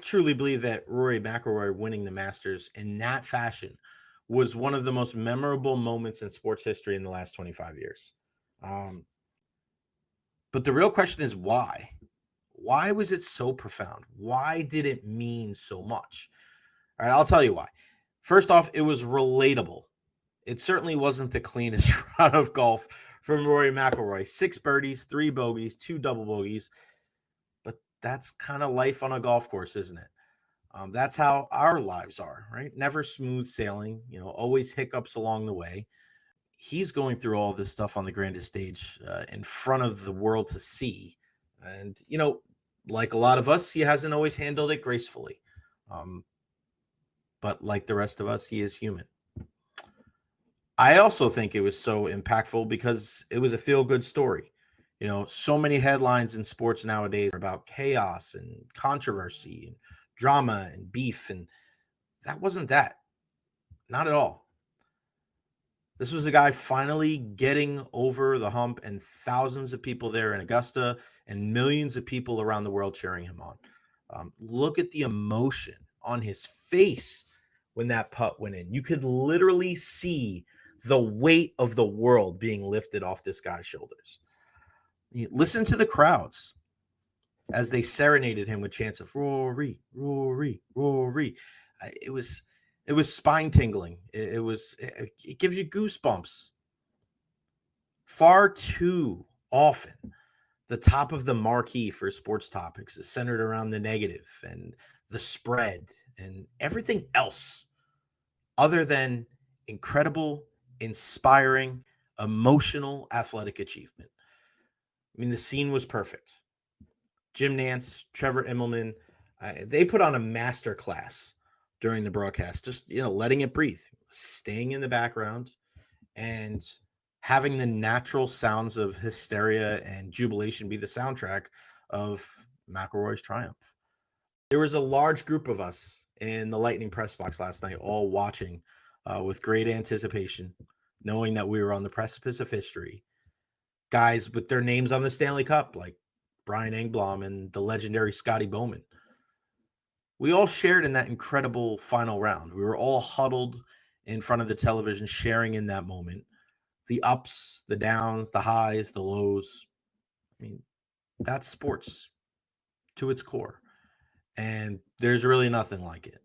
truly believe that Rory McIlroy winning the Masters in that fashion was one of the most memorable moments in sports history in the last 25 years. Um, but the real question is why? Why was it so profound? Why did it mean so much? All right, I'll tell you why. First off, it was relatable. It certainly wasn't the cleanest round of golf from Rory McIlroy. 6 birdies, 3 bogeys, 2 double bogeys. But that's kind of life on a golf course, isn't it? That's how our lives are, right? Never smooth sailing, always hiccups along the way. He's going through all this stuff on the grandest stage in front of the world to see. And, like a lot of us, he hasn't always handled it gracefully. Um, but like the rest of us, he is human. I also think it was so impactful because it was a feel good story. So many headlines in sports nowadays are about chaos and controversy and drama and beef. And that wasn't that. Not at all. This was a guy finally getting over the hump, and thousands of people there in Augusta and millions of people around the world cheering him on. Look at the emotion on his face when that putt went in. You could literally see the weight of the world being lifted off this guy's shoulders. Listen to the crowds as they serenaded him with chants of Rory, Rory, Rory. It was spine tingling. It gives you goosebumps. Far too often, the top of the marquee for sports topics is centered around the negative and the spread and everything else other than incredible, inspiring, emotional athletic achievement. I mean, the scene was perfect. Jim Nance, Trevor Immelman, they put on a master class during the broadcast, just letting it breathe, staying in the background, and having the natural sounds of hysteria and jubilation be the soundtrack of McIlroy's triumph. There was a large group of us in the Lightning press box last night, all watching with great anticipation, knowing that we were on the precipice of history. Guys with their names on the Stanley Cup, like Brian Engblom and the legendary Scotty Bowman. We all shared in that incredible final round. We were all huddled in front of the television, sharing in that moment. The ups, the downs, the highs, the lows. I mean, that's sports to its core. And there's really nothing like it.